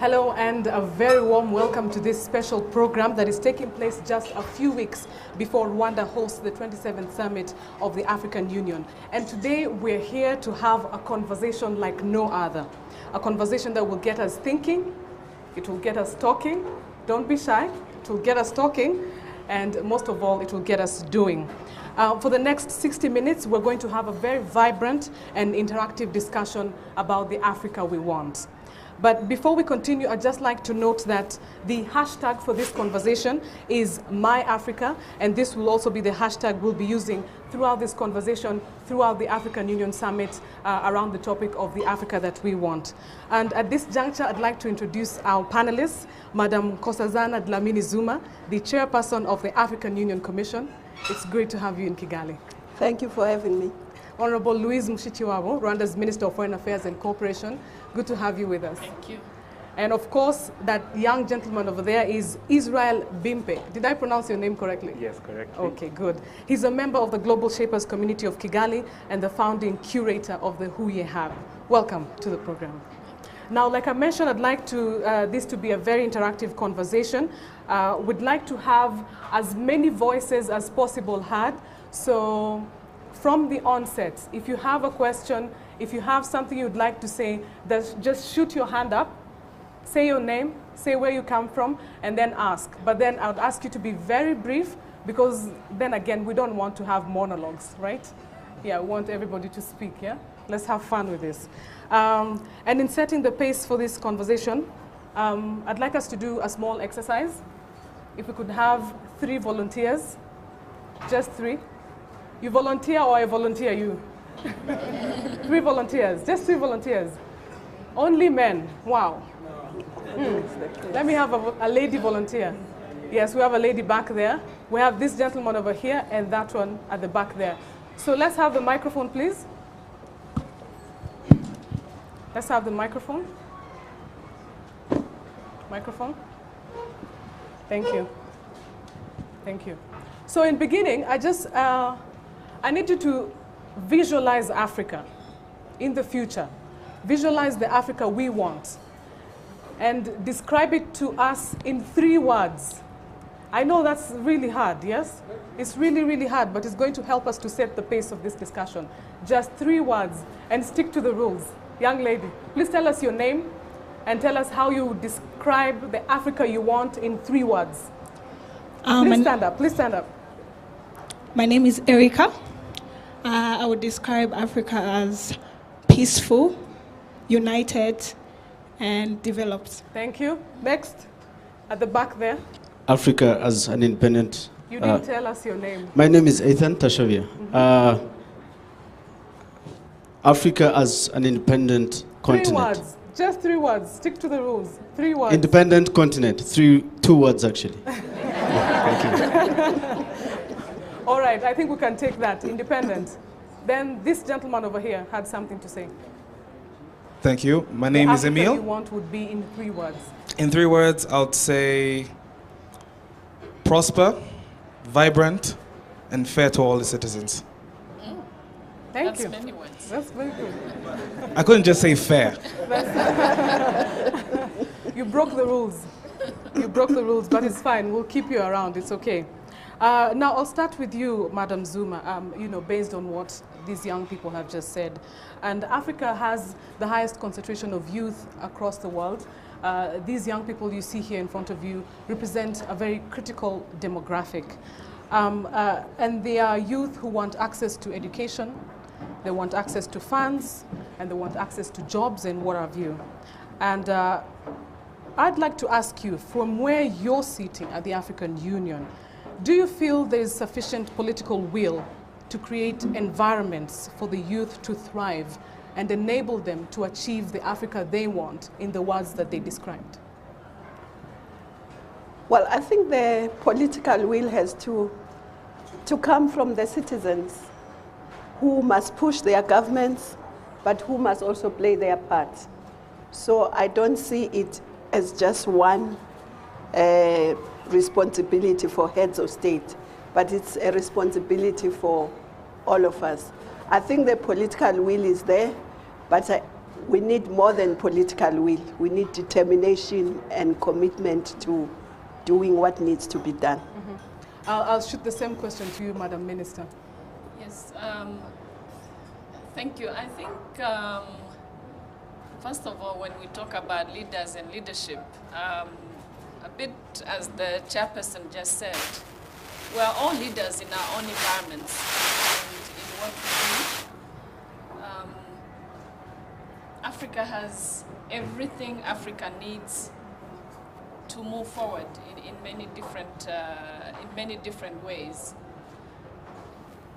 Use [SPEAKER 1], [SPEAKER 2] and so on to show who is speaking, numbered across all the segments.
[SPEAKER 1] Hello and a very warm welcome to this special program that is taking place just a few weeks before Rwanda hosts the 27th Summit of the African Union. And today we're here to have a conversation like no other. A conversation that will get us thinking, it will get us talking, don't be shy, it will get us talking, and most of all, it will get us doing. For the next 60 minutes, we're going to have a very vibrant and interactive discussion about the Africa we want. But before we continue, I'd just like to note that the hashtag for this conversation is MyAfrica, and this will also be the hashtag we'll be using throughout this conversation, throughout the African Union Summit, around the topic of the Africa that we want. And at this juncture, I'd like to introduce our panelists, Madam Nkosazana Dlamini Zuma, the chairperson of the African Union Commission. It's great to have you in Kigali.
[SPEAKER 2] Thank you for having me.
[SPEAKER 1] Honorable Louise Mushikiwabo, Rwanda's Minister of Foreign Affairs and Cooperation. Good to have you with us.
[SPEAKER 3] Thank you.
[SPEAKER 1] And of course, that young gentleman over there is Israel Bimpe. Did I pronounce your name correctly?
[SPEAKER 4] Yes, correct.
[SPEAKER 1] Okay, good. He's a member of the Global Shapers Community of Kigali and the founding curator of the Huye Hub. Welcome to the program. Now, like I mentioned, I'd like this to be a very interactive conversation. We'd like to have as many voices as possible heard. So from the onset, if you have a question, if you have something you'd like to say, just shoot your hand up, say your name, say where you come from, and then ask. But then I would ask you to be very brief, because then again, we don't want to have monologues, right? Yeah, we want everybody to speak, yeah? Let's have fun with this. And in setting the pace for this conversation, I'd like us to do a small exercise. If we could have 3 volunteers, just 3. You volunteer or I volunteer you? 3 volunteers, just 3 volunteers. Only men, wow. Let me have a lady volunteer. Yes, we have a lady back there. We have this gentleman over here and that one at the back there. So let's have the microphone, please. Let's have the microphone. Microphone. Thank you. Thank you. So in beginning, I need you to visualize Africa in the future. Visualize the Africa we want. And describe it to us in 3 words. I know that's really hard, yes? It's really, really hard, but it's going to help us to set the pace of this discussion. Just 3 words, and stick to the rules. Young lady, please tell us your name and tell us how you describe the Africa you want in 3 words. Please stand up, please stand up.
[SPEAKER 5] My name is Erica. I would describe Africa as peaceful, united, and developed.
[SPEAKER 1] Thank you. Next, at the back there.
[SPEAKER 6] Africa as an independent...
[SPEAKER 1] You didn't tell us your name.
[SPEAKER 6] My name is Ethan Tashavia. Africa as an independent continent.
[SPEAKER 1] 3 words. Just 3 words. Stick to the rules. 3 words.
[SPEAKER 6] Independent continent. 2 words, actually. Thank you.
[SPEAKER 1] All right, I think we can take that. Independent. Then this gentleman over here had something to say.
[SPEAKER 4] Thank you. My name is Emil.
[SPEAKER 1] The Africa you want would be in 3 words.
[SPEAKER 4] In 3 words, I would say prosper, vibrant, and fair to all the citizens.
[SPEAKER 1] Thank you.
[SPEAKER 3] That's many words.
[SPEAKER 1] That's very good.
[SPEAKER 4] I couldn't just say fair.
[SPEAKER 1] You broke the rules. You broke the rules, but it's fine. We'll keep you around. It's okay. Now, I'll start with you, Madam Zuma, based on what these young people have just said. And Africa has the highest concentration of youth across the world. These young people you see here in front of you represent a very critical demographic. And they are youth who want access to education, they want access to funds, and they want access to jobs and what have you. And I'd like to ask you, from where you're sitting at the African Union, do you feel there is sufficient political will to create environments for the youth to thrive and enable them to achieve the Africa they want in the words that they described?
[SPEAKER 2] Well, I think the political will has to come from the citizens, who must push their governments, but who must also play their part. So I don't see it as just one responsibility for heads of state, but it's a responsibility for all of us. I think the political will is there, but we need more than political will. We need determination and commitment to doing what needs to be done.
[SPEAKER 1] I'll shoot the same question to you, Madam Minister.
[SPEAKER 3] Yes, thank you. I think, first of all, when we talk about leaders and leadership, a bit as the chairperson just said, we are all leaders in our own environments and in what we do. Africa has everything Africa needs to move forward in many different ways.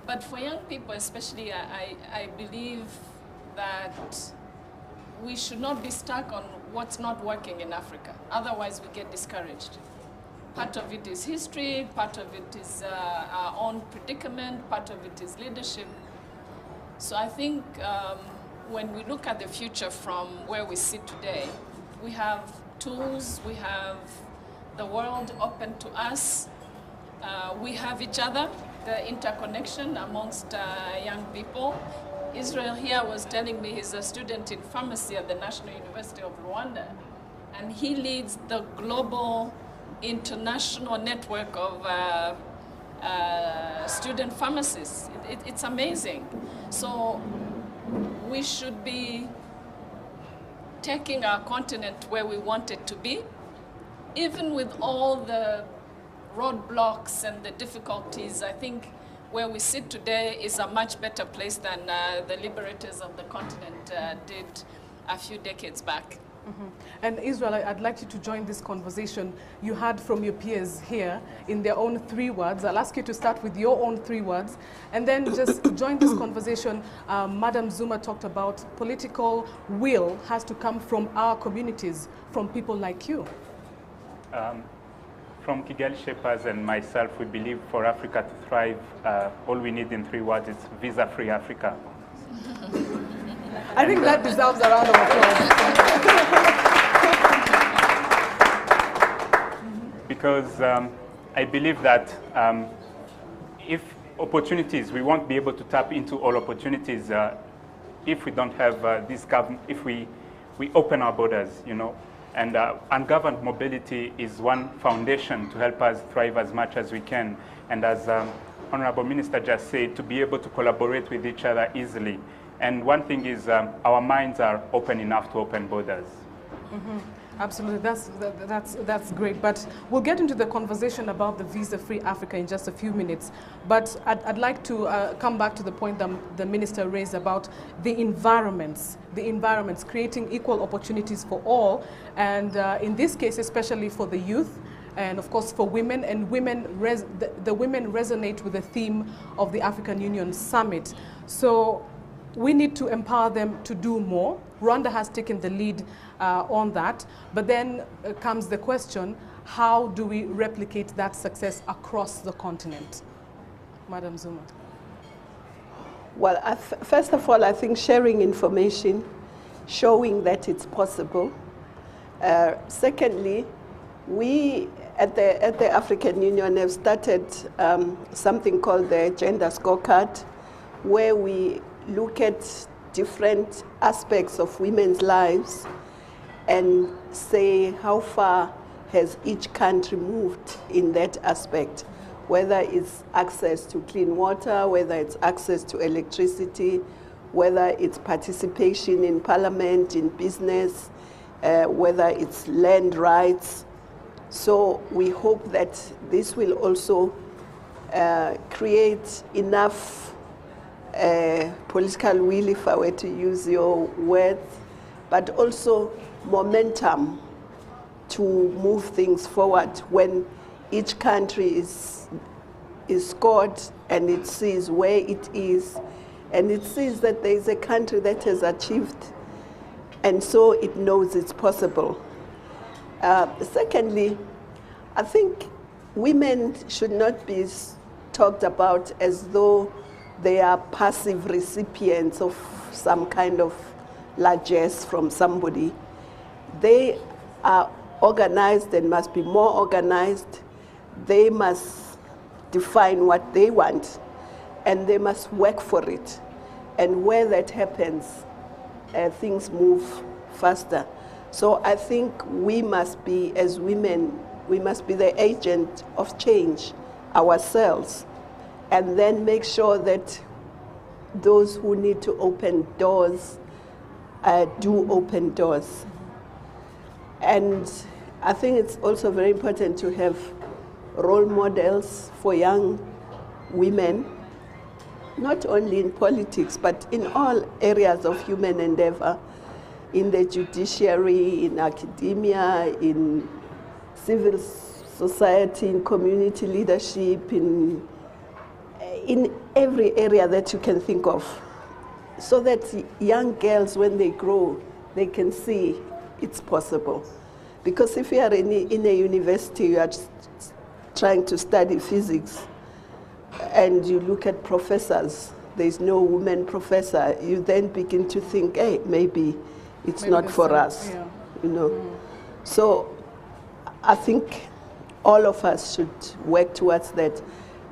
[SPEAKER 3] But for young people especially, I believe that we should not be stuck on what's not working in Africa. Otherwise we get discouraged. Part of it is history, part of it is our own predicament, part of it is leadership. So I think when we look at the future from where we sit today, we have tools, we have the world open to us, we have each other, the interconnection amongst young people. Israel here was telling me he's a student in pharmacy at the National University of Rwanda, and he leads the global international network of student pharmacists. It's amazing. So we should be taking our continent where we want it to be, even with all the roadblocks and the difficulties. I think where we sit today is a much better place than the liberators of the continent did a few decades back.
[SPEAKER 1] And Israel, I'd like you to join this conversation you heard from your peers here in their own 3 words. I'll ask you to start with your own 3 words and then just join this conversation. Madam Zuma talked about political will has to come from our communities, from people like you.
[SPEAKER 7] From Kigali Shapers and myself, we believe for Africa to thrive, all we need in 3 words is visa-free Africa.
[SPEAKER 1] I think that deserves a round of applause.
[SPEAKER 7] Because I believe that if opportunities, we won't be able to tap into all opportunities if we don't have this government, if we open our borders, you know. And ungoverned mobility is one foundation to help us thrive as much as we can. And as Honorable Minister just said, to be able to collaborate with each other easily. And one thing is our minds are open enough to open borders.
[SPEAKER 1] Absolutely, that's great. But we'll get into the conversation about the visa-free Africa in just a few minutes. But I'd like to come back to the point that the minister raised about the environments, creating equal opportunities for all, and in this case, especially for the youth, and of course for women. And the women resonate with the theme of the African Union Summit. So we need to empower them to do more. Rwanda has taken the lead on that, but then comes the question, how do we replicate that success across the continent? Madam Zuma.
[SPEAKER 2] Well, first of all, I think sharing information, showing that it's possible. Secondly, we at the African Union have started something called the Gender Scorecard, where we look at different aspects of women's lives and say how far has each country moved in that aspect, whether it's access to clean water, whether it's access to electricity, whether it's participation in parliament, in business, whether it's land rights. So we hope that this will also create enough political will, if I were to use your words, but also momentum to move things forward when each country is scored and it sees where it is, and it sees that there is a country that has achieved, and so it knows it's possible. Secondly, I think women should not be talked about as though they are passive recipients of some kind of largesse from somebody. They are organized and must be more organized. They must define what they want, and they must work for it. And where that happens, things move faster. So I think we must be, as women, we must be the agent of change ourselves, and then make sure that those who need to open doors do open doors. And I think it's also very important to have role models for young women, not only in politics, but in all areas of human endeavor, in the judiciary, in academia, in civil society, in community leadership, in every area that you can think of, so that young girls, when they grow, they can see it's possible. Because if you are in a university, you are trying to study physics, and you look at professors, there's no woman professor, you then begin to think, hey, maybe it's not for us,
[SPEAKER 1] yeah.
[SPEAKER 2] you know. So I think all of us should work towards that.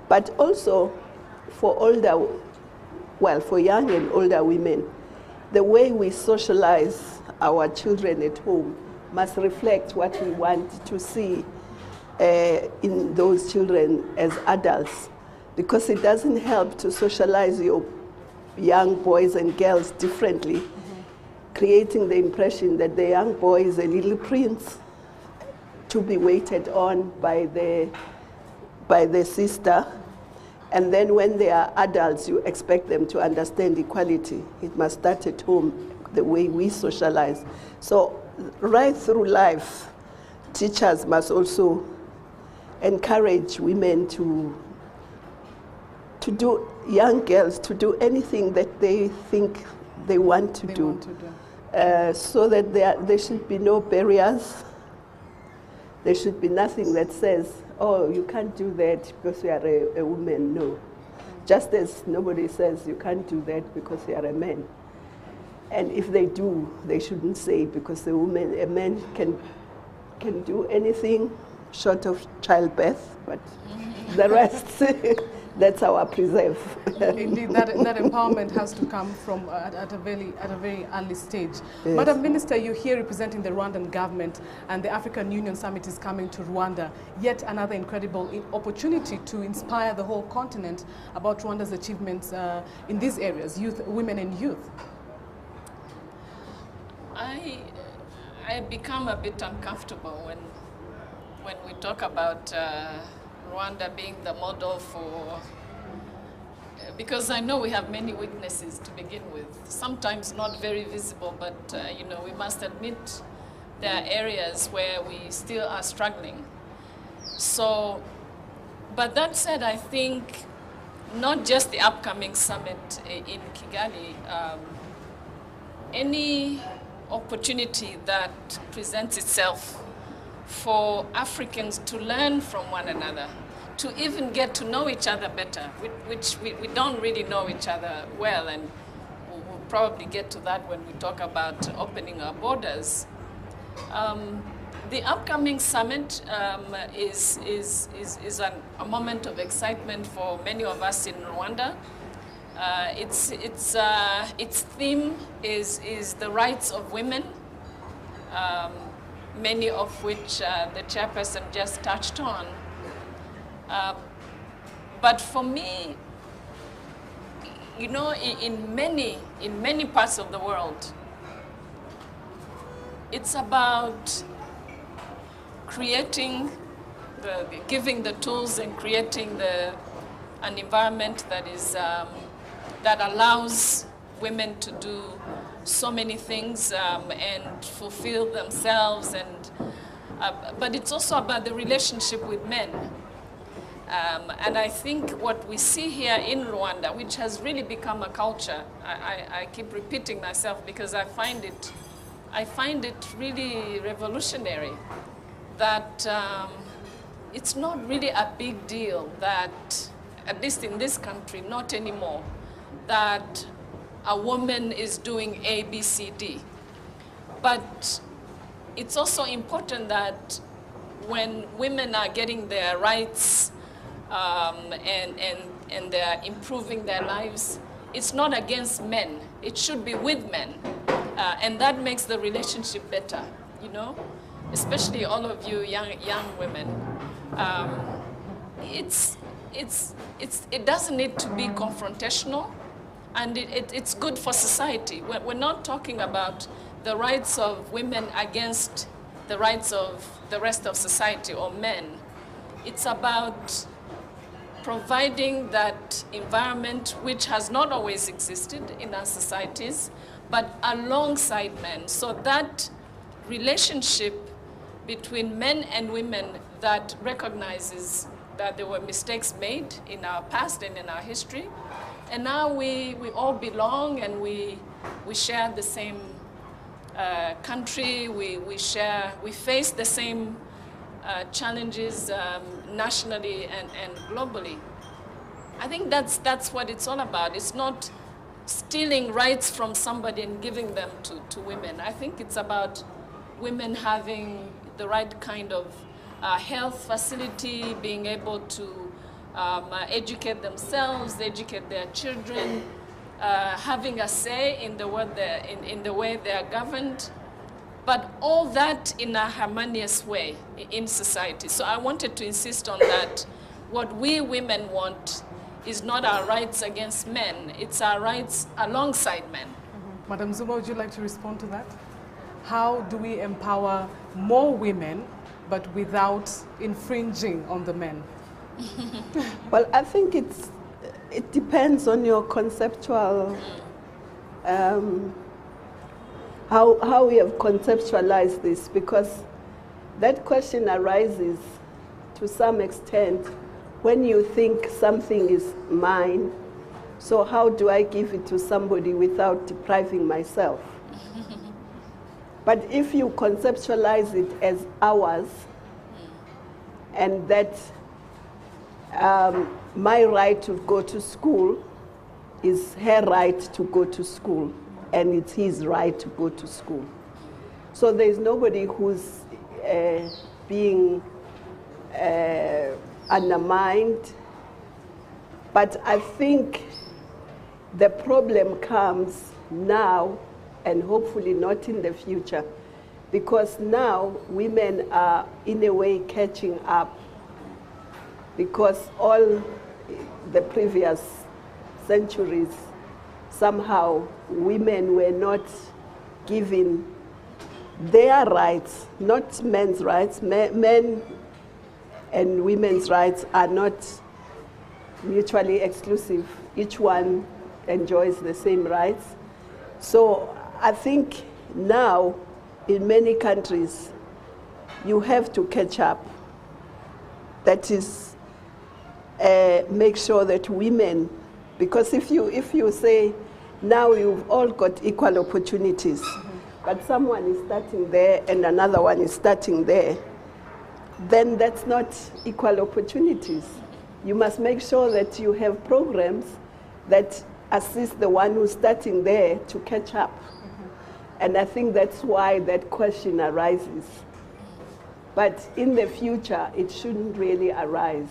[SPEAKER 2] But also for older, well, for young and older women, the way we socialize our children at home must reflect what we want to see in those children as adults. Because it doesn't help to socialize your young boys and girls differently, creating the impression that the young boy is a little prince to be waited on by the sister. And then when they are adults, you expect them to understand equality. It must start at home, the way we socialize. So right through life, teachers must also encourage women to do, young girls to do anything that they think they want to do. So that there should be no barriers. There should be nothing that says, oh, you can't do that because you are a woman. No. Just as nobody says you can't do that because you are a man. And if they do, they shouldn't say, because a man can do anything short of childbirth, but the rest, that's our preserve.
[SPEAKER 1] Indeed, that empowerment has to come from at a very early stage. Yes. Madam Minister, you're here representing the Rwandan government, and the African Union Summit is coming to Rwanda. Yet another incredible opportunity to inspire the whole continent about Rwanda's achievements in these areas, youth, women and youth.
[SPEAKER 3] I become a bit uncomfortable when we talk about Rwanda being the model for, because I know we have many weaknesses to begin with, sometimes not very visible, but you know, we must admit there are areas where we still are struggling. So, but that said, I think not just the upcoming summit in Kigali, any opportunity that presents itself for Africans to learn from one another, to even get to know each other better, which we don't really know each other well, and we'll probably get to that when we talk about opening our borders. The upcoming summit is a moment of excitement for many of us in Rwanda. Its theme is the rights of women, many of which the chairperson just touched on. But for me, you know, in many parts of the world, it's about creating, giving the tools and creating an environment that is that allows women to do so many things and fulfill themselves, and but it's also about the relationship with men. And I think what we see here in Rwanda, which has really become a culture, I keep repeating myself because I find it really revolutionary, that it's not really a big deal that, at least in this country, not anymore, that a woman is doing A, B, C, D. But it's also important that when women are getting their rights and they're improving their lives, it's not against men. It should be with men. And that makes the relationship better, you know, especially all of you young women. It doesn't need to be confrontational, and it's good for society. We're not talking about the rights of women against the rights of the rest of society or men. It's about providing that environment which has not always existed in our societies, but alongside men, so that relationship between men and women that recognizes that there were mistakes made in our past and in our history, and now we all belong, and we share the same country, we face the same challenges nationally and globally. I think that's what it's all about. It's not stealing rights from somebody and giving them to women. I think it's about women having the right kind of health facility, being able to educate themselves, educate their children, having a say in the way they are governed, but all that in a harmonious way in society. So I wanted to insist on that. What we women want is not our rights against men, it's our rights alongside men.
[SPEAKER 1] Mm-hmm. Madam Zuma, would you like to respond to that? How do we empower more women, but without infringing on the men?
[SPEAKER 2] Well, I think it depends on your conceptual, how we have conceptualized this, because that question arises to some extent when you think something is mine, so how do I give it to somebody without depriving myself? But if you conceptualize it as ours, and that my right to go to school is her right to go to school, and it's his right to go to school. So there's nobody who's being undermined. But I think the problem comes now, and hopefully not in the future, because now women are in a way catching up, because all the previous centuries, somehow women were not given their rights, not men's rights. Men and women's rights are not mutually exclusive. Each one enjoys the same rights. So I think now in many countries you have to catch up. That is, make sure that women, because if you say now you've all got equal opportunities, but someone is starting there and another one is starting there, then that's not equal opportunities. You must make sure that you have programs that assist the one who's starting there to catch up. And I think that's why that question arises. But in the future, it shouldn't really arise.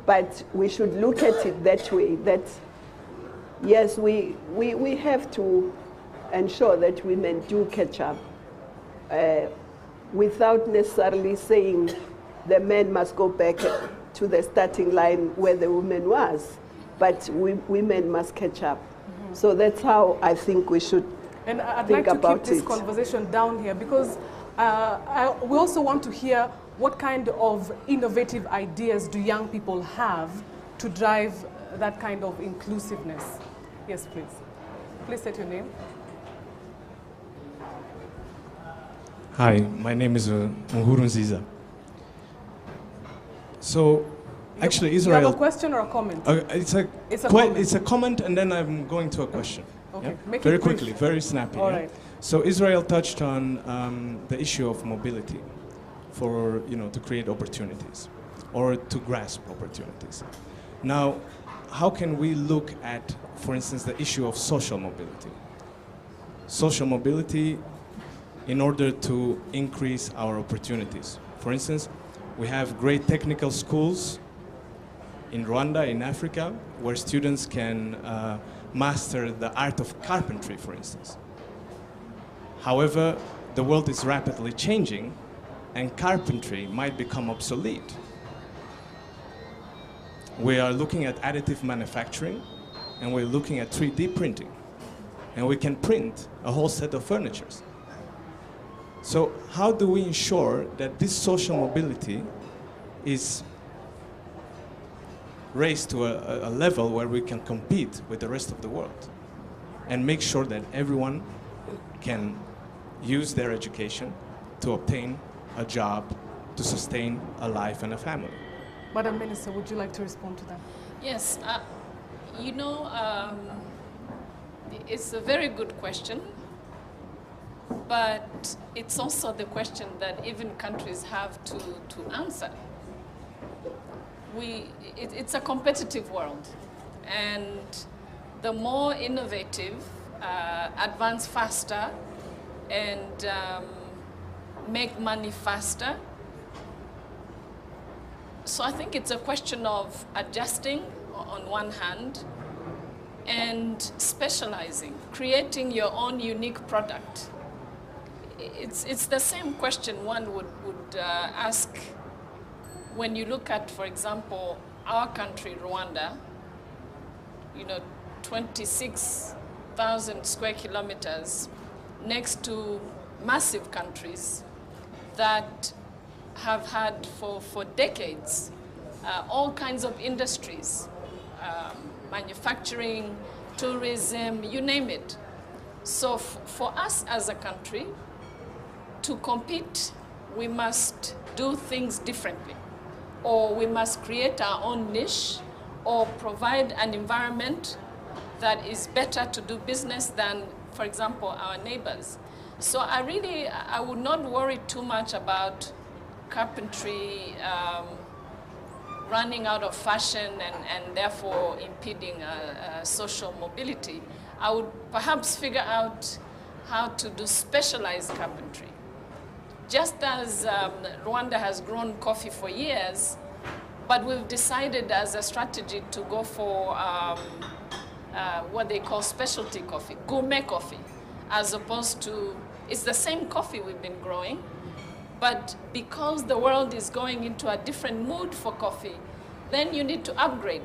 [SPEAKER 2] But we should look at it that way, that yes, we have to ensure that women do catch up without necessarily saying the men must go back to the starting line where the woman was, but women must catch up. Mm-hmm. So that's how I think we should
[SPEAKER 1] and I'd
[SPEAKER 2] think
[SPEAKER 1] like to
[SPEAKER 2] about
[SPEAKER 1] keep this
[SPEAKER 2] it.
[SPEAKER 1] Conversation down here, because we also want to hear what kind of innovative ideas do young people have to drive that kind of inclusiveness. Yes, please. Please state your name.
[SPEAKER 8] Hi, my name is Nkurunziza. So, actually, Israel.
[SPEAKER 1] You have a question or a comment?
[SPEAKER 8] It's a comment, and then I'm going to a question.
[SPEAKER 1] Okay,
[SPEAKER 8] yeah?
[SPEAKER 1] make
[SPEAKER 8] very
[SPEAKER 1] it brief.
[SPEAKER 8] quickly, very snappy.
[SPEAKER 1] All
[SPEAKER 8] yeah?
[SPEAKER 1] right.
[SPEAKER 8] So Israel touched on the issue of mobility, for to create opportunities, or to grasp opportunities. Now, how can we look at, for instance, the issue of social mobility? Social mobility in order to increase our opportunities. For instance, we have great technical schools in Rwanda, in Africa, where students can master the art of carpentry, for instance. However, the world is rapidly changing and carpentry might become obsolete. We are looking at additive manufacturing and we're looking at 3D printing. And we can print a whole set of furniture. So how do we ensure that this social mobility is raised to a level where we can compete with the rest of the world and make sure that everyone can use their education to obtain a job, to sustain a life and a family?
[SPEAKER 1] Madam Minister, would you like to respond to that?
[SPEAKER 3] Yes, it's a very good question, but it's also the question that even countries have to answer. It's a competitive world, and the more innovative, advance faster, and make money faster. So I think it's a question of adjusting on one hand and specializing, creating your own unique product. It's the same question one would ask when you look at, for example, our country, Rwanda, 26,000 square kilometers next to massive countries that have had for decades all kinds of industries, manufacturing, tourism, you name it. So for us as a country to compete, we must do things differently, or we must create our own niche or provide an environment that is better to do business than, for example, our neighbors. So I would not worry too much about carpentry running out of fashion and therefore impeding social mobility. I would perhaps figure out how to do specialized carpentry. Just as Rwanda has grown coffee for years, but we've decided as a strategy to go for what they call specialty coffee, gourmet coffee, as opposed to, it's the same coffee we've been growing, but because the world is going into a different mood for coffee, then you need to upgrade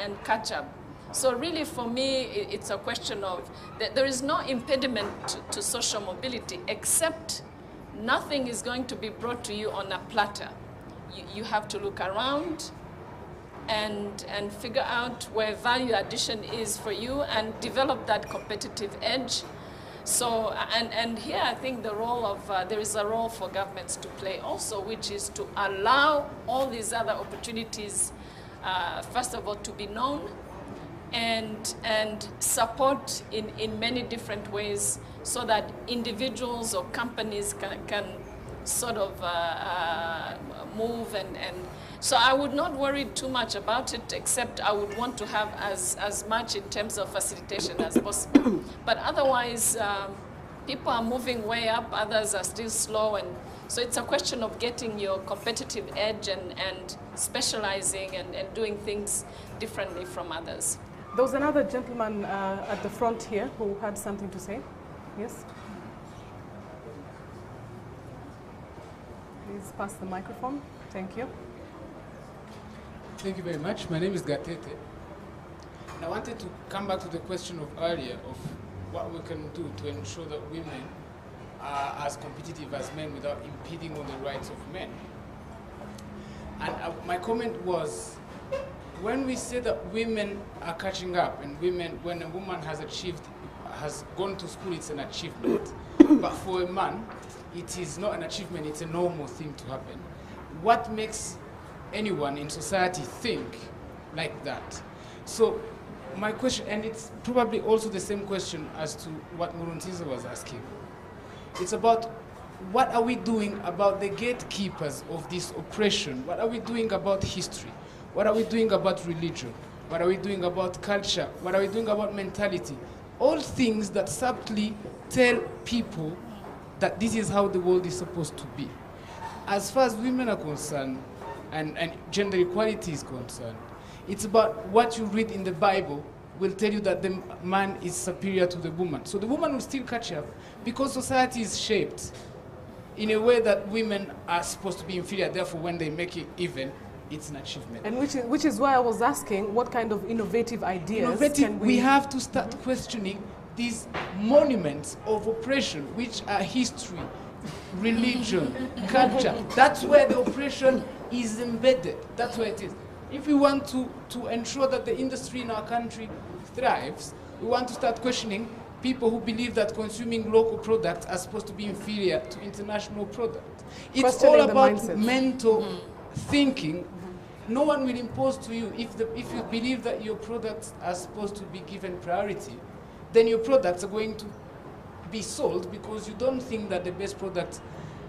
[SPEAKER 3] and catch up. So really for me, it's a question of, there is no impediment to social mobility, except nothing is going to be brought to you on a platter. You have to look around and figure out where value addition is for you and develop that competitive edge. So, and here I think the role of, there is a role for governments to play also, which is to allow all these other opportunities, first of all, to be known and support in many different ways so that individuals or companies can sort of move and so I would not worry too much about it, except I would want to have as much in terms of facilitation as possible. But otherwise, people are moving way up, others are still slow, and so it's a question of getting your competitive edge and specializing and doing things differently from others.
[SPEAKER 1] There was another gentleman at the front here who had something to say. Yes? Please pass the microphone. Thank you.
[SPEAKER 9] Thank you very much. My name is Gatete. And I wanted to come back to the question of earlier of what we can do to ensure that women are as competitive as men without impeding on the rights of men. And my comment was, when we say that women are catching up and when a woman has gone to school, it's an achievement. But for a man, it is not an achievement, it's a normal thing to happen. What makes anyone in society think like that? So my question, and it's probably also the same question as to what Murunziza was asking. It's about what are we doing about the gatekeepers of this oppression? What are we doing about history? What are we doing about religion? What are we doing about culture? What are we doing about mentality? All things that subtly tell people that this is how the world is supposed to be. As far as women are concerned, and gender equality is concerned, it's about what you read in the Bible will tell you that the man is superior to the woman. So the woman will still catch up because society is shaped in a way that women are supposed to be inferior. Therefore, when they make it even, it's an achievement.
[SPEAKER 1] And which is why I was asking what kind of innovative ideas can
[SPEAKER 9] we have to start questioning these monuments of oppression, which are history, religion, culture. That's where the oppression is embedded. That's where it is. If we want to ensure that the industry in our country thrives, we want to start questioning people who believe that consuming local products are supposed to be inferior to international products. It's all about mental thinking. No one will impose to you. If you believe that your products are supposed to be given priority, then your products are going to be sold because you don't think that the best products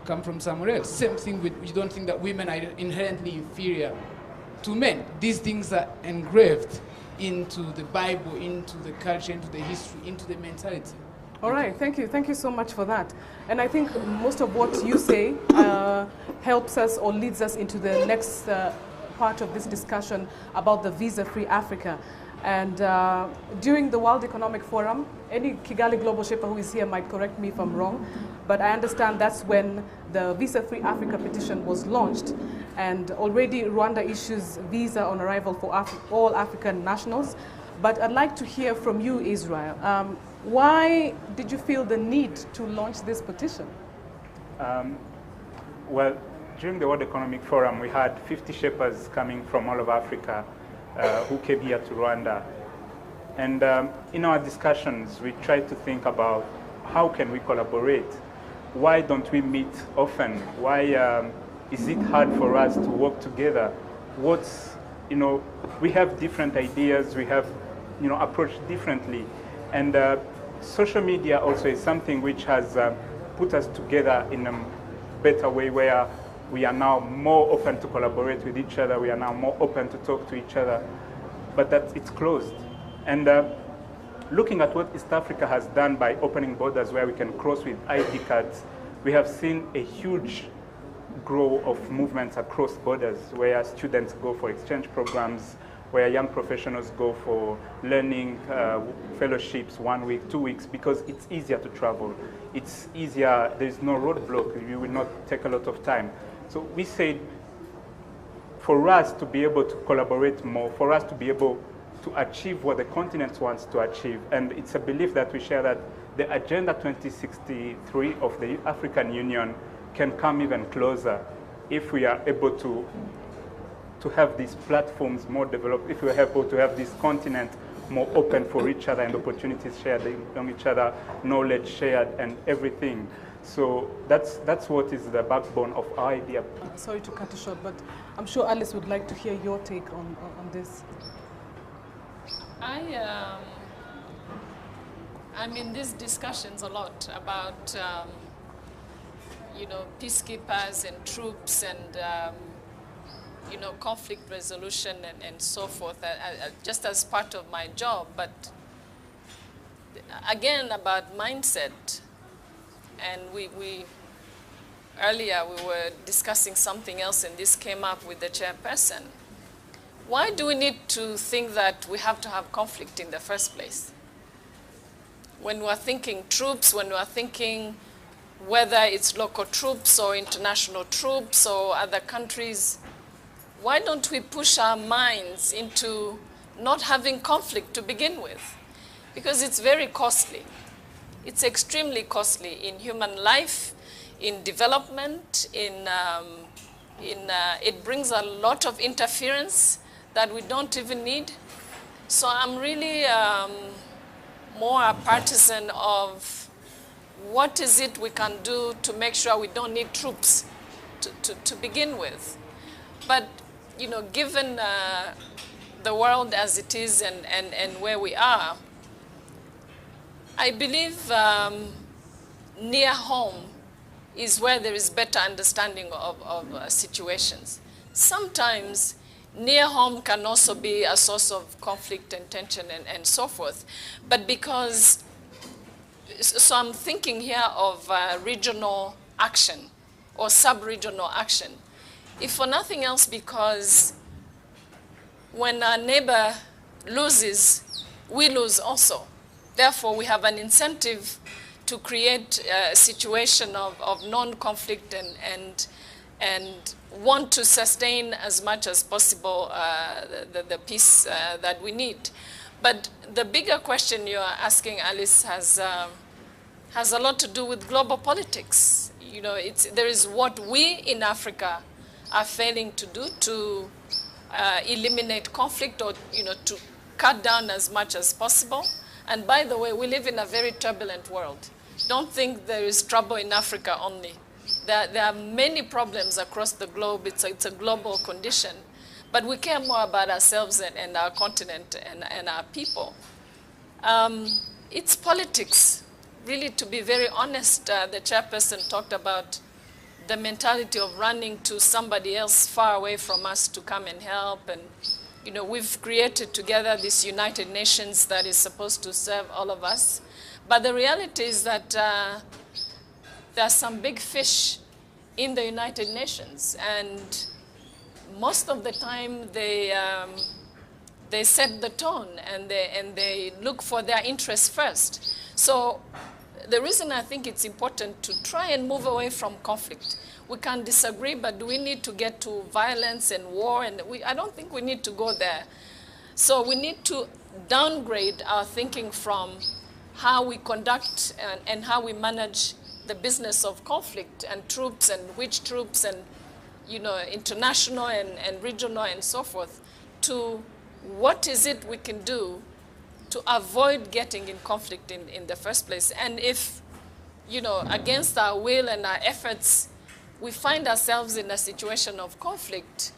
[SPEAKER 9] come from somewhere else. Same thing with, you don't think that women are inherently inferior to men. These things are engraved into the Bible, into the culture, into the history, into the mentality.
[SPEAKER 1] All right, thank you. Thank you so much for that. And I think most of what you say helps us or leads us into the next part of this discussion about the visa-free Africa. And during the World Economic Forum, any Kigali Global Shaper who is here might correct me if I'm wrong, but I understand that's when the Visa-Free Africa petition was launched. And already Rwanda issues visa on arrival for all African nationals. But I'd like to hear from you, Israel. Why did you feel the need to launch this petition?
[SPEAKER 7] Well, during the World Economic Forum, we had 50 shepherds coming from all over Africa who came here to Rwanda. And in our discussions, we tried to think about how can we collaborate? Why don't we meet often? Why is it hard for us to work together? We have different ideas, we have, approached differently. And social media also is something which has put us together in a better way, where we are now more open to collaborate with each other. We are now more open to talk to each other, but it's closed. And looking at what East Africa has done by opening borders where we can cross with ID cards, we have seen a huge growth of movements across borders, where students go for exchange programs, where young professionals go for learning fellowships 1 week, 2 weeks, because it's easier to travel. It's easier, there's no roadblock, you will not take a lot of time. So we said, for us to be able to collaborate more, for us to be able to achieve what the continent wants to achieve, and it's a belief that we share that the Agenda 2063 of the African Union can come even closer if we are able to have these platforms more developed, if we are able to have this continent more open for each other and opportunities shared among each other, knowledge shared and everything. So that's what is the backbone of our idea.
[SPEAKER 1] Sorry to cut you short, but I'm sure Alice would like to hear your take on this.
[SPEAKER 3] I'm in these discussions a lot about, peacekeepers and troops and, conflict resolution and so forth, just as part of my job. But again, about mindset. And earlier we were discussing something else, and this came up with the chairperson. Why do we need to think that we have to have conflict in the first place? When we're thinking troops, when we're thinking whether it's local troops or international troops or other countries, why don't we push our minds into not having conflict to begin with? Because it's very costly. It's extremely costly in human life, in development, it brings a lot of interference that we don't even need. So I'm really more a partisan of what is it we can do to make sure we don't need troops to begin with. But, given the world as it is and where we are, I believe near home is where there is better understanding of situations. Sometimes near home can also be a source of conflict and tension and so forth. But so I'm thinking here of regional action or sub-regional action. If for nothing else, because when a neighbor loses we lose also. Therefore, we have an incentive to create a situation of non-conflict and want to sustain as much as possible the peace that we need. But the bigger question you are asking, Alice, has a lot to do with global politics. You know, there is what we in Africa are failing to do to eliminate conflict or, you know, to cut down as much as possible. And by the way, we live in a very turbulent world. Don't think there is trouble in Africa only. There are many problems across the globe. It's a global condition. But we care more about ourselves and our continent and our people. It's politics. Really, to be very honest, the chairperson talked about the mentality of running to somebody else far away from us to come and help. And, you know, we've created together this United Nations that is supposed to serve all of us. But the reality is that there are some big fish in the United Nations. And most of the time, they set the tone and they look for their interests first. So the reason I think it's important to try and move away from conflict. We can disagree, but we need to get to violence and war, and I don't think we need to go there. So we need to downgrade our thinking from how we conduct and how we manage the business of conflict and troops and which troops and, you know, international and regional and so forth, to what is it we can do to avoid getting in conflict in the first place. And if, you know, against our will and our efforts, we find ourselves in a situation of conflict,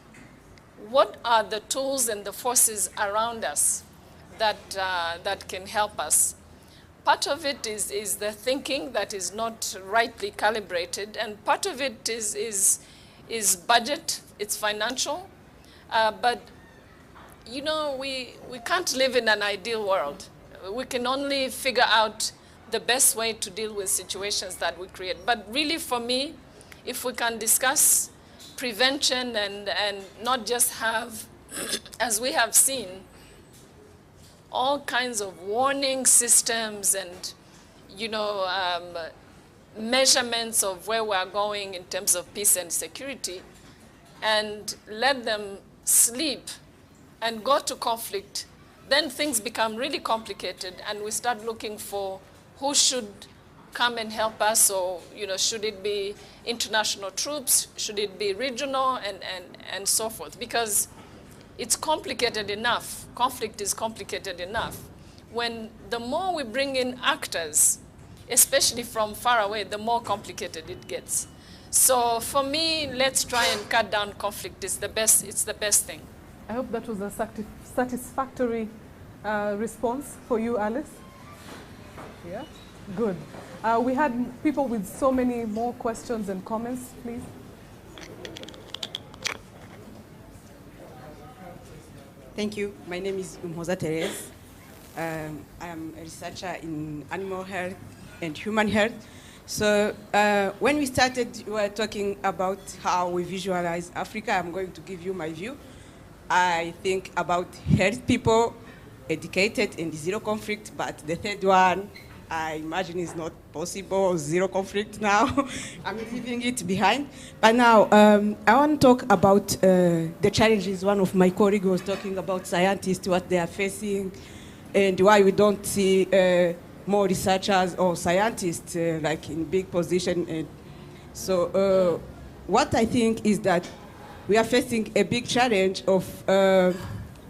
[SPEAKER 3] what are the tools and the forces around us that can help us? Part of it is the thinking that is not rightly calibrated, and part of it is budget, it's financial, but you know, we can't live in an ideal world. We can only figure out the best way to deal with situations that we create. But really, for me, if we can discuss prevention and not just have, as we have seen, all kinds of warning systems and, you know, measurements of where we are going in terms of peace and security, and let them sleep and go to conflict, then things become really complicated, and we start looking for who should come and help us, or, you know, should it be international troops, should it be regional, and so forth, because it's complicated enough. Conflict is complicated enough. When the more we bring in actors, especially from far away, the more complicated it gets. So for me, let's try and cut down conflict. It's the best thing.
[SPEAKER 1] I hope that was a satisfactory response for you, Alice. Yeah, good. We had people with so many more questions and comments, please.
[SPEAKER 10] Thank you. My name is Umhoza Therese. I am a researcher in animal health and human health. So when we started, we were talking about how we visualize Africa. I'm going to give you my view. I think about health people, educated and zero conflict, but the third one, I imagine is not possible, zero conflict now. I'm leaving it behind. But now, I want to talk about the challenges. One of my colleagues was talking about scientists, what they are facing, and why we don't see more researchers or scientists like in big position. And so what I think is that we are facing a big challenge of,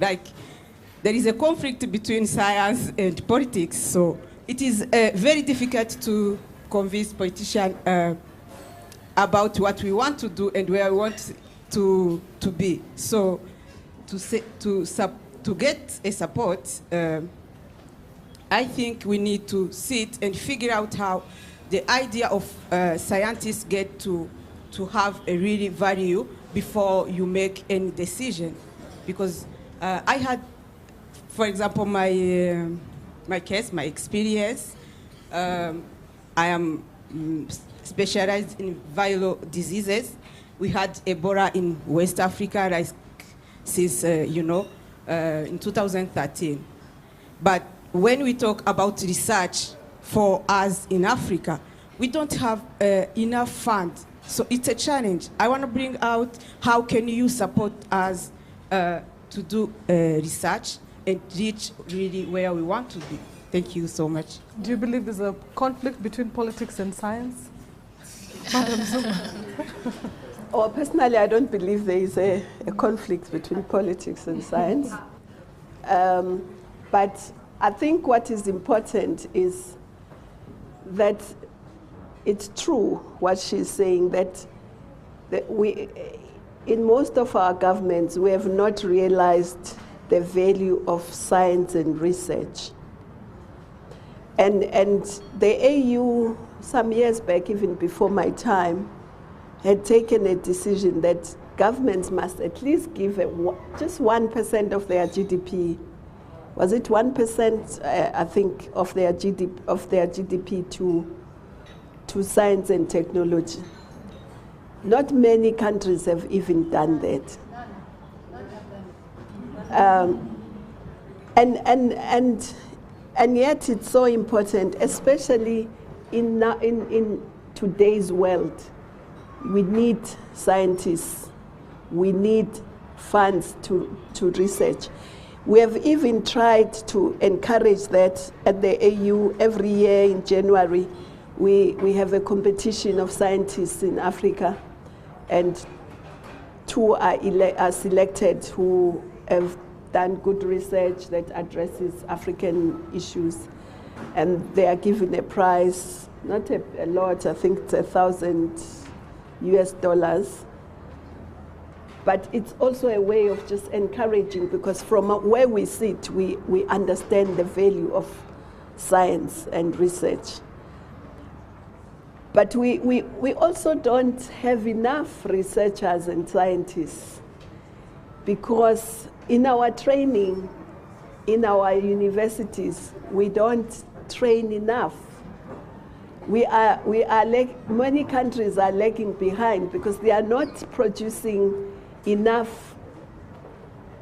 [SPEAKER 10] like, there is a conflict between science and politics. So it is very difficult to convince politicians about what we want to do and where we want to be. So to get a support, I think we need to sit and figure out how the idea of scientists get to have a really value before you make any decision. Because I had, for example, my case, my experience. I am specialized in viral diseases. We had Ebola in West Africa, like, since, in 2013. But when we talk about research for us in Africa, we don't have enough funds. So it's a challenge. I want to bring out how can you support us to do research and reach really where we want to be. Thank you so much.
[SPEAKER 1] Do you believe there's a conflict between politics and science? Madam Zuma.
[SPEAKER 2] Well, personally, I don't believe there is a conflict between politics and science. But I think what is important is that it's true what she's saying, that we, in most of our governments, we have not realized the value of science and research. And the AU, some years back, even before my time, had taken a decision that governments must at least give just 1% of their GDP. Was it 1%, I think, of their GDP to science and technology? Not many countries have even done that. And yet it's so important, especially in today's world. We need scientists. We need funds to research. We have even tried to encourage that at the AU. Every year in January, we have a competition of scientists in Africa, and two are selected who have done good research that addresses African issues, and they are given a prize, not a lot, I think it's $1,000. But it's also a way of just encouraging, because from where we sit, we understand the value of science and research. But we also don't have enough researchers and scientists, because in our training, in our universities, we don't train enough. Many countries are lagging behind because they are not producing enough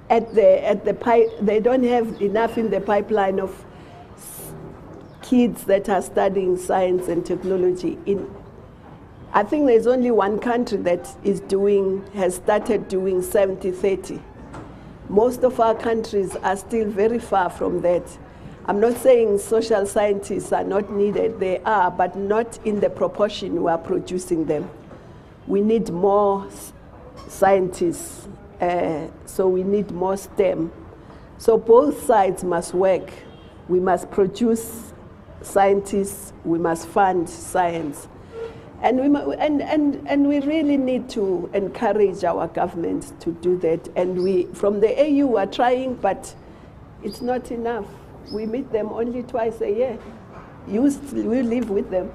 [SPEAKER 2] they don't have enough in the pipeline of kids that are studying science and technology. I think there's only one country that has started doing 70-30. Most of our countries are still very far from that. I'm not saying social scientists are not needed, they are, but not in the proportion we are producing them. We need more scientists, so we need more STEM. So both sides must work. We must produce scientists, we must fund science. And we really need to encourage our governments to do that. And we, from the AU, are trying, but it's not enough. We meet them only twice a year. We live with them.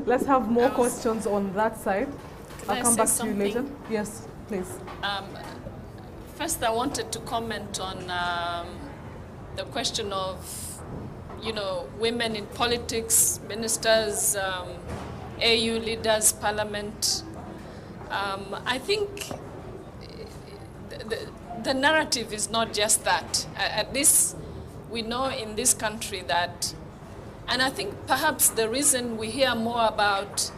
[SPEAKER 1] Let's have more questions on that side. I'll come back to you later. Yes, please.
[SPEAKER 3] First, I wanted to comment on the question of, women in politics, ministers, AU leaders, parliament. I think the narrative is not just that. At least we know in this country that, and I think perhaps the reason we hear more about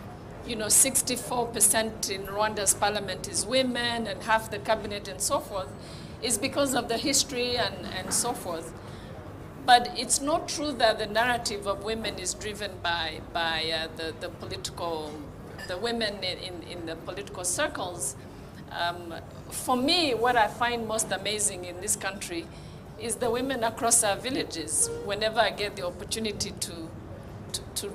[SPEAKER 3] 64% in Rwanda's parliament is women and half the cabinet and so forth, is because of the history and so forth. But it's not true that the narrative of women is driven by the women in the political circles. For me, what I find most amazing in this country is the women across our villages. Whenever I get the opportunity to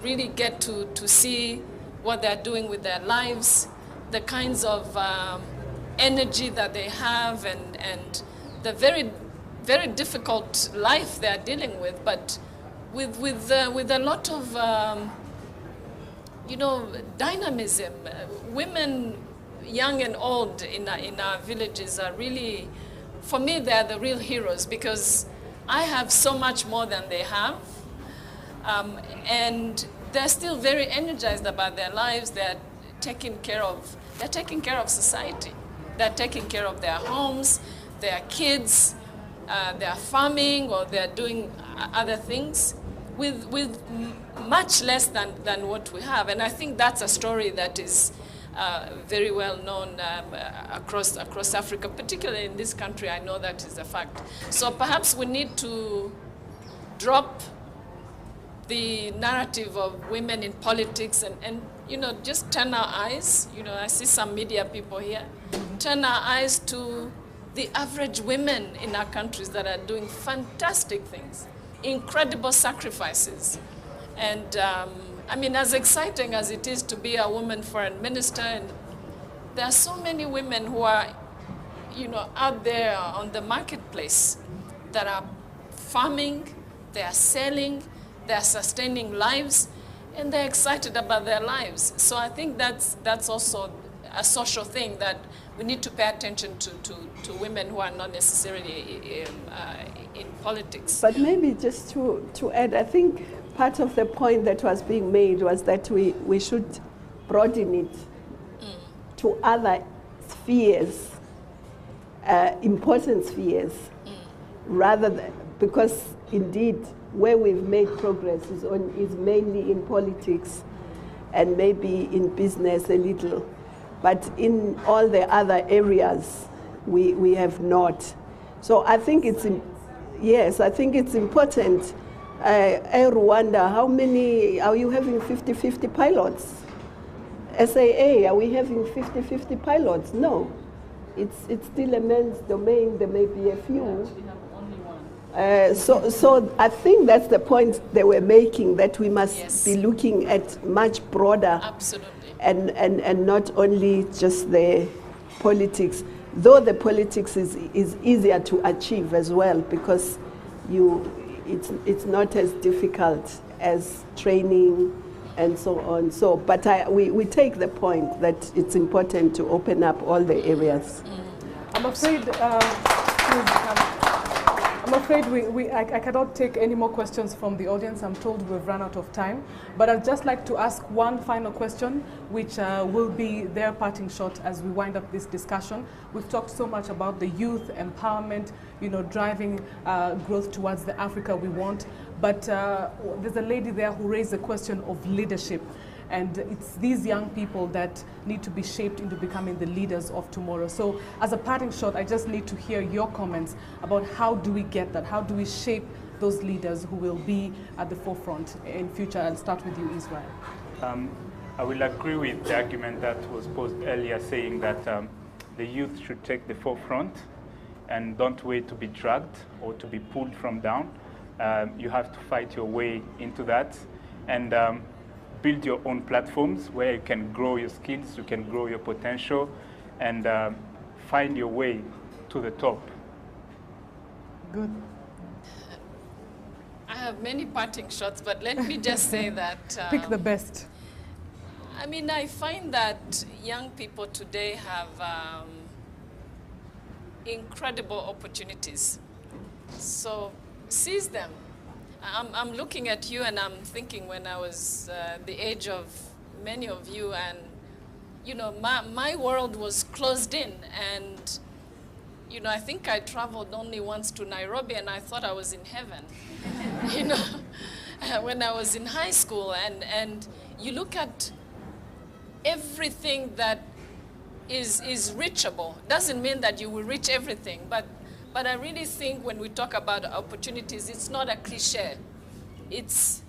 [SPEAKER 3] really get to see what they're doing with their lives, the kinds of energy that they have, and the very, very difficult life they're dealing with, but with a lot of dynamism. Women, young and old, in our villages are really, for me, they're the real heroes, because I have so much more than they have, and they're still very energized about their lives. They're taking care of society. They're taking care of their homes, their kids. they are farming or they are doing other things with much less than what we have. And I think that's a story that is very well known across Africa, particularly in this country. I know that is a fact. So perhaps we need to drop the narrative of women in politics and you know, just turn our eyes. You know, I see some media people here. Turn our eyes to the average women in our countries that are doing fantastic things, incredible sacrifices. And I mean, as exciting as it is to be a woman foreign minister, and there are so many women who are, you know, out there on the marketplace that are farming, they are selling, they are sustaining lives, and they're excited about their lives. So I think that's also a social thing that we need to pay attention to women who are not necessarily in politics.
[SPEAKER 2] But maybe just to add, I think part of the point that was being made was that we should broaden it to other spheres, important spheres, rather than, because indeed where we've made progress is mainly in politics and maybe in business a little. But in all the other areas, we have not. So I think it's, yes, I think it's important. Air Rwanda, how many, are you having 50-50 pilots? SAA, are we having 50-50 pilots? No. It's still a men's domain, there may be a few. So I think that's the point they were making, that we must be looking at much broader.
[SPEAKER 3] Absolutely.
[SPEAKER 2] And not only just the politics, though the politics is easier to achieve as well, because it's not as difficult as training and so on. So, but we take the point that it's important to open up all the areas.
[SPEAKER 1] I'm afraid. I'm afraid I cannot take any more questions from the audience. I'm told we've run out of time. But I'd just like to ask one final question, which will be their parting shot as we wind up this discussion. We've talked so much about the youth empowerment, you know, driving growth towards the Africa we want. But there's a lady there who raised the question of leadership. And it's these young people that need to be shaped into becoming the leaders of tomorrow. So as a parting shot, I just need to hear your comments about how do we get that? How do we shape those leaders who will be at the forefront in future? I'll start with you, Israel.
[SPEAKER 7] I will agree with the argument that was posed earlier, saying that the youth should take the forefront and don't wait to be dragged or to be pulled from down. You have to fight your way into that. And build your own platforms where you can grow your skills, you can grow your potential, and find your way to the top.
[SPEAKER 1] Good.
[SPEAKER 3] I have many parting shots, but let me just say that...
[SPEAKER 1] Pick the best.
[SPEAKER 3] I mean, I find that young people today have incredible opportunities. So seize them. I'm looking at you and I'm thinking when I was the age of many of you, and you know, my world was closed in, and you know, I think I traveled only once to Nairobi and I thought I was in heaven. You know, when I was in high school, and you look at everything that is reachable. Doesn't mean that you will reach everything, but I really think when we talk about opportunities, it's not a cliche. It's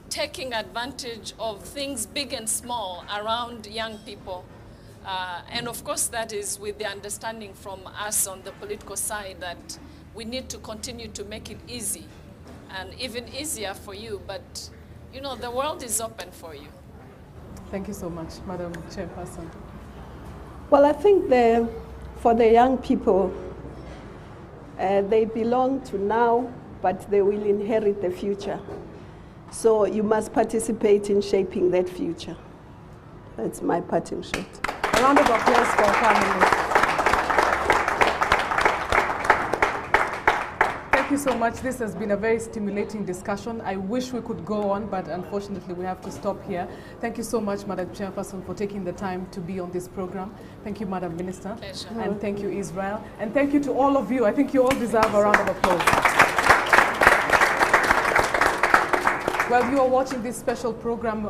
[SPEAKER 3] taking advantage of things big and small around young people. And of course, that is with the understanding from us on the political side that we need to continue to make it easy and even easier for you. But, you know, the world is open for you.
[SPEAKER 1] Thank you so much, Madam Chairperson.
[SPEAKER 2] Well, I think for the young people, they belong to now, but they will inherit the future. So you must participate in shaping that future. That's my parting shot.
[SPEAKER 1] A round of applause for our panelists. Thank you so much. This has been a very stimulating discussion. I wish we could go on, but unfortunately we have to stop here. Thank you so much, Madam Chairperson, for taking the time to be on this program. Thank you, Madam Minister.
[SPEAKER 3] Pleasure.
[SPEAKER 1] And thank you, Israel. And thank you to all of you. I think you all deserve a round of applause. Well, you are watching this special program.